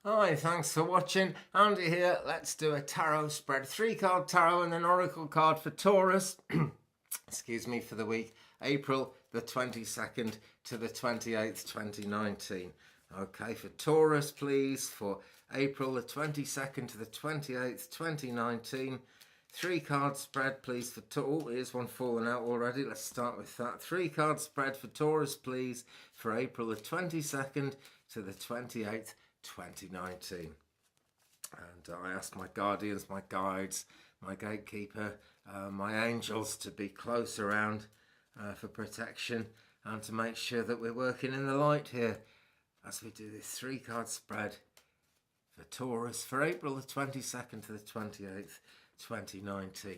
Hi, thanks for watching. Andy here. Let's do a tarot spread. 3-card tarot and an oracle card for Taurus. Excuse me, for the week April the 22nd to the 28th, 2019. Okay, for Taurus, please, for April the 22nd to the 28th, 2019. 3-card spread, please, for Taurus. Oh, here's one falling out already. Let's start with that. 3-card spread for Taurus, please, for April the 22nd to the 28th, 2019. And I asked my guardians, my guides, my gatekeeper, my angels to be close around for protection and to make sure that we're working in the light here as we do this 3-card spread for Taurus for April the 22nd to the 28th, 2019.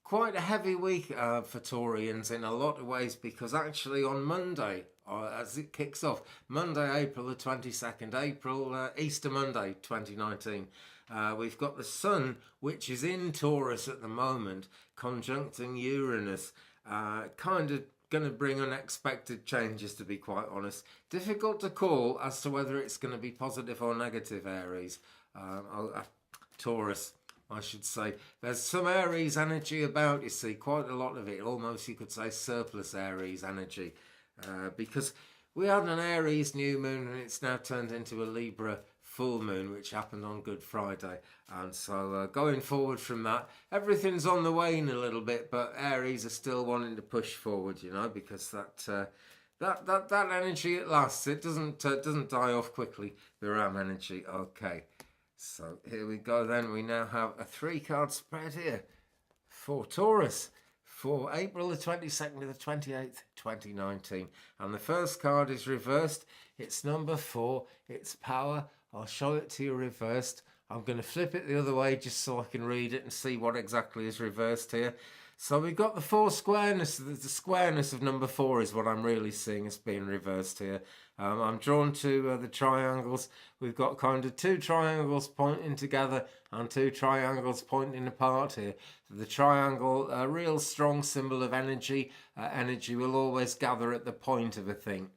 Quite a heavy week for Taurians in a lot of ways, because actually on Monday, as it kicks off, Monday, April the 22nd, Easter Monday 2019, we've got the Sun, which is in Taurus at the moment, conjuncting Uranus, kind of going to bring unexpected changes, to be quite honest. Difficult to call as to whether it's going to be positive or negative, Aries. Taurus, I should say. There's some Aries energy about, you see, quite a lot of it, almost you could say surplus Aries energy, because we had an Aries new moon and it's now turned into a Libra full moon, which happened on Good Friday. And so going forward from that, everything's on the wane a little bit, but Aries are still wanting to push forward, you know, because that energy, it lasts. It doesn't die off quickly, the Ram energy. Okay. So here we go then. We now have a 3-card spread here for Taurus for April the 22nd to the 28th, 2019. And the first card is reversed. It's number 4. It's power. I'll show it to you reversed. I'm going to flip it the other way just so I can read it and see what exactly is reversed here. So we've got the 4 squareness. The squareness of number 4 is what I'm really seeing as being reversed here. I'm drawn to the triangles. We've got kind of 2 triangles pointing together and 2 triangles pointing apart here. The triangle, a real strong symbol of energy. Energy will always gather at the point of a thing.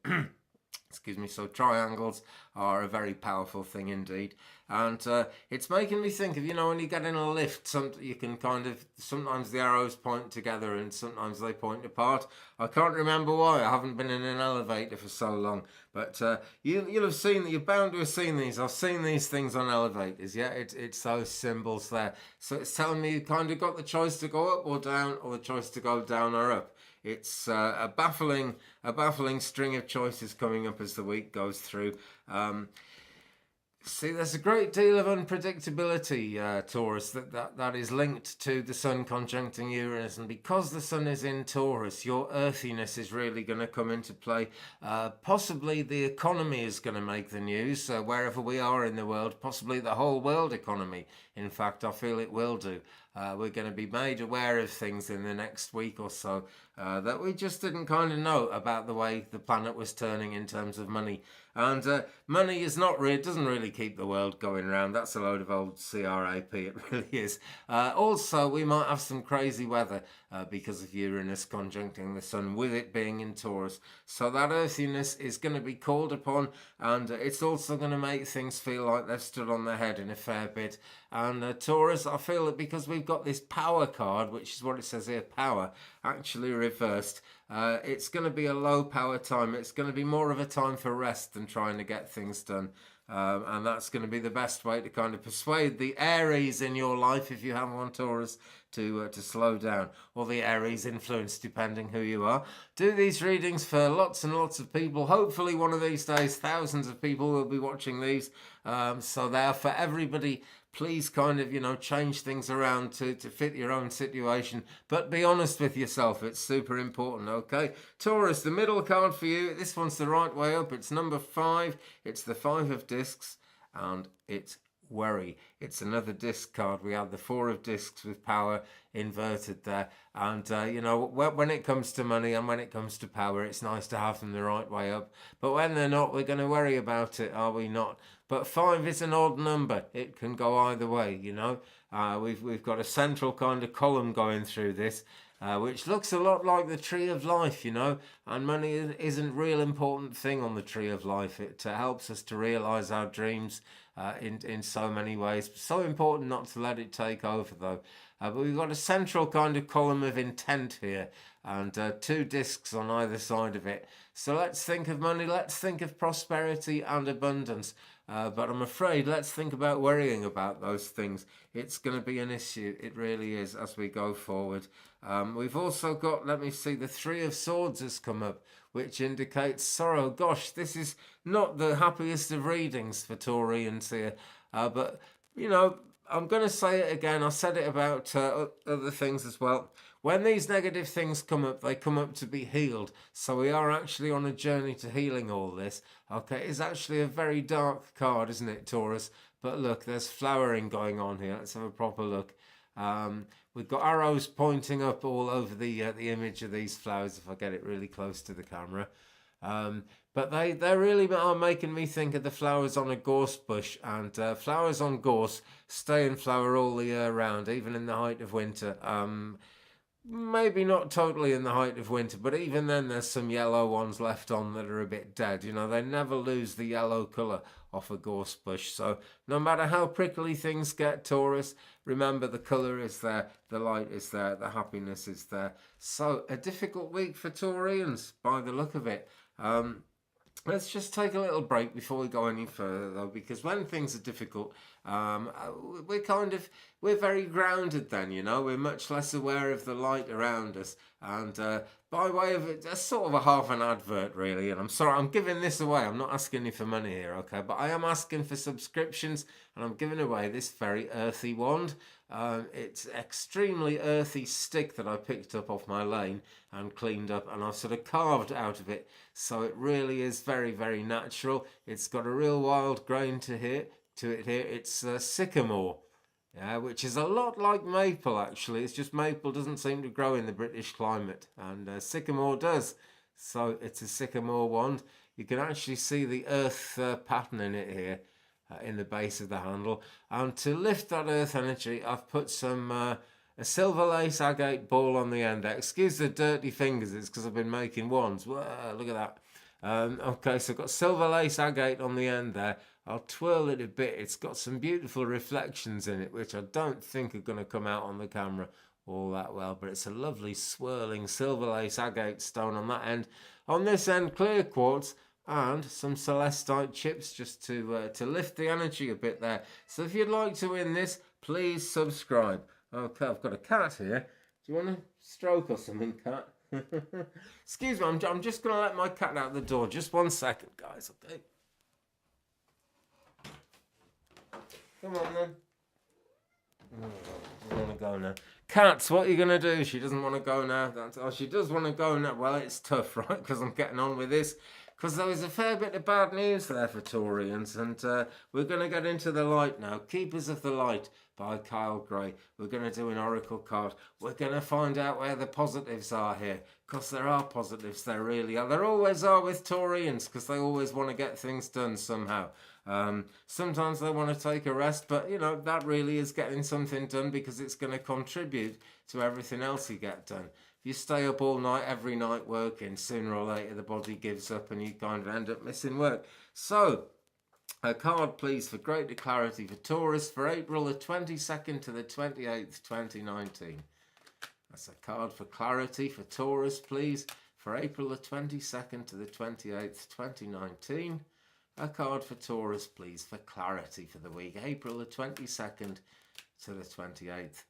Excuse me, so triangles are a very powerful thing indeed. And it's making me think of, you know, when you get in a lift, you can kind of, sometimes the arrows point together and sometimes they point apart. I can't remember why, I haven't been in an elevator for so long. But you'll have seen, you're bound to have seen these. I've seen these things on elevators, yeah, it's those symbols there. So it's telling me you kind of got the choice to go up or down, or the choice to go down or up. It's a baffling string of choices coming up as the week goes through. See, there's a great deal of unpredictability, Taurus, that is linked to the Sun conjuncting Uranus. And because the Sun is in Taurus, your earthiness is really going to come into play. Possibly the economy is going to make the news, wherever we are in the world, possibly the whole world economy. In fact, I feel it will do. We're going to be made aware of things in the next week or so that we just didn't kind of know about the way the planet was turning in terms of money. And money is doesn't really keep the world going round. That's a load of old CRAP, it really is. Also, we might have some crazy weather because of Uranus conjuncting the Sun, with it being in Taurus. So that earthiness is going to be called upon, and it's also going to make things feel like they've stood on their head in a fair bit. And Taurus, I feel that because we've got this power card, which is what it says here, power, actually reversed, it's going to be a low power time. It's going to be more of a time for rest than trying to get things done. And that's going to be the best way to kind of persuade the Aries in your life, if you have one, Taurus, to slow down, or the Aries influence, depending who you are. Do these readings for lots and lots of people. Hopefully one of these days thousands of people will be watching these, so they're for everybody. Please kind of, you know, change things around to fit your own situation, but be honest with yourself. It's super important, okay? Taurus, the middle card for you, this one's the right way up. It's number 5. It's the 5 of discs, and it's worry. It's another disc card. We have the 4 of discs with power inverted there. And, you know, when it comes to money and when it comes to power, it's nice to have them the right way up. But when they're not, we're going to worry about it, are we not? But 5 is an odd number. It can go either way, you know. We've got a central kind of column going through this, which looks a lot like the tree of life, you know. And money isn't a real important thing on the tree of life. It helps us to realise our dreams, in so many ways. So important not to let it take over, though. But we've got a central kind of column of intent here, and 2 discs on either side of it. So let's think of money, let's think of prosperity and abundance. But I'm afraid let's think about worrying about those things. It's going to be an issue. It really is as we go forward. We've also got, let me see, the 3 of Swords has come up, which indicates sorrow. Gosh, this is not the happiest of readings for Taurians here. But, you know, I'm going to say it again. I said it about other things as well. When these negative things come up, they come up to be healed. So we are actually on a journey to healing all this. Okay, it's actually a very dark card, isn't it, Taurus? But look, there's flowering going on here. Let's have a proper look. We've got arrows pointing up all over the image of these flowers, if I get it really close to the camera. But they really are making me think of the flowers on a gorse bush, and flowers on gorse stay in flower all the year round, even in the height of winter. Maybe not totally in the height of winter, but even then there's some yellow ones left on that are a bit dead. You know, they never lose the yellow colour off a gorse bush. So no matter how prickly things get, Taurus, remember the colour is there, the light is there, the happiness is there. So a difficult week for Taurians by the look of it. Let's just take a little break before we go any further, though, because when things are difficult, we're very grounded then, you know. We're much less aware of the light around us. And by way of it, that's sort of a half an advert, really. And I'm sorry, I'm giving this away. I'm not asking you for money here, okay? But I am asking for subscriptions, and I'm giving away this very earthy wand. It's extremely earthy stick that I picked up off my lane and cleaned up, and I've sort of carved out of it. So it really is very, very natural. It's got a real wild grain to it here. It's sycamore, yeah, which is a lot like maple, actually. It's just maple doesn't seem to grow in the British climate, and sycamore does. So it's a sycamore wand. You can actually see the earth pattern in it here. In the base of the handle, and to lift that earth energy I've put some a silver lace agate ball on the end. Excuse the dirty fingers, it's because I've been making wands. Whoa, look at that. Okay, so I've got silver lace agate on the end there. I'll twirl it a bit. It's got some beautiful reflections in it, which I don't think are going to come out on the camera all that well, but it's a lovely swirling silver lace agate stone on that end. On this end, clear quartz and some celestite chips just to lift the energy a bit there. So if you'd like to win this, please subscribe. Okay, I've got a cat here. Do you want to stroke or something, cat? Excuse me, I'm just going to let my cat out the door. Just 1 second, guys, okay? Come on, then. Doesn't want to go now. Cats, what are you going to do? She doesn't want to go now. She does want to go now. Well, it's tough, right? Because I'm getting on with this. Because there was a fair bit of bad news there for Taurians, and we're going to get into the light now. Keepers of the Light by Kyle Gray. We're going to do an oracle card. We're going to find out where the positives are here, because there are positives, there really are. There always are with Taurians, because they always want to get things done somehow. Sometimes they want to take a rest, but you know, that really is getting something done because it's going to contribute to everything else you get done. If you stay up all night, every night working, sooner or later the body gives up and you kind of end up missing work. So, a card please for greater clarity for Taurus for April the 22nd to the 28th, 2019. That's a card for clarity for Taurus please for April the 22nd to the 28th, 2019. A card for Taurus please for clarity for the week April the 22nd to the 28th,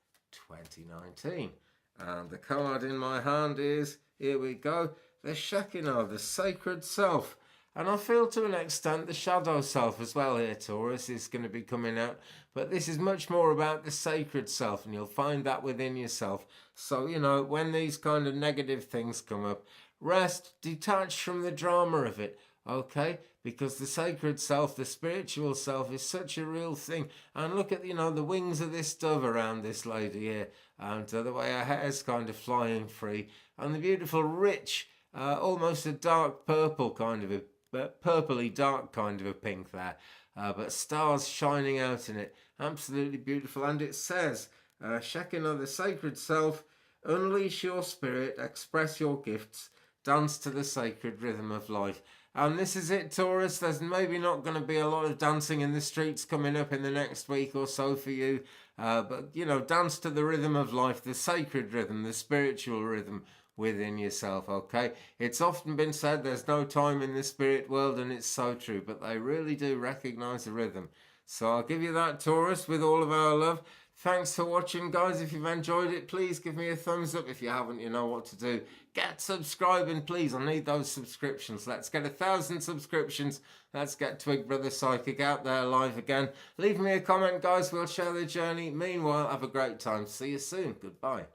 2019. And the card in my hand is, here we go, the Shekinah, the sacred self. And I feel to an extent the shadow self as well here, Taurus, is going to be coming out. But this is much more about the sacred self, and you'll find that within yourself. So, you know, when these kind of negative things come up, rest, detach from the drama of it, okay? Because the sacred self, the spiritual self, is such a real thing. And look at, you know, the wings of this dove around this lady here, and the way her hair's kind of flying free, and the beautiful rich, almost a dark purple kind of a, purpley dark kind of a pink there, but stars shining out in it, absolutely beautiful. And it says, Shekinah, the sacred self, unleash your spirit, express your gifts, dance to the sacred rhythm of life. And this is it, Taurus. There's maybe not going to be a lot of dancing in the streets coming up in the next week or so for you. But, you know, dance to the rhythm of life, the sacred rhythm, the spiritual rhythm within yourself, okay? It's often been said there's no time in the spirit world, and it's so true, but they really do recognize the rhythm. So I'll give you that, Taurus, with all of our love. Thanks for watching, guys. If you've enjoyed it, please give me a thumbs up. If you haven't, you know what to do. Get subscribing, please. I need those subscriptions. Let's get 1,000 subscriptions. Let's get Twig Brother Psychic out there live again. Leave me a comment, guys. We'll share the journey. Meanwhile, have a great time. See you soon. Goodbye.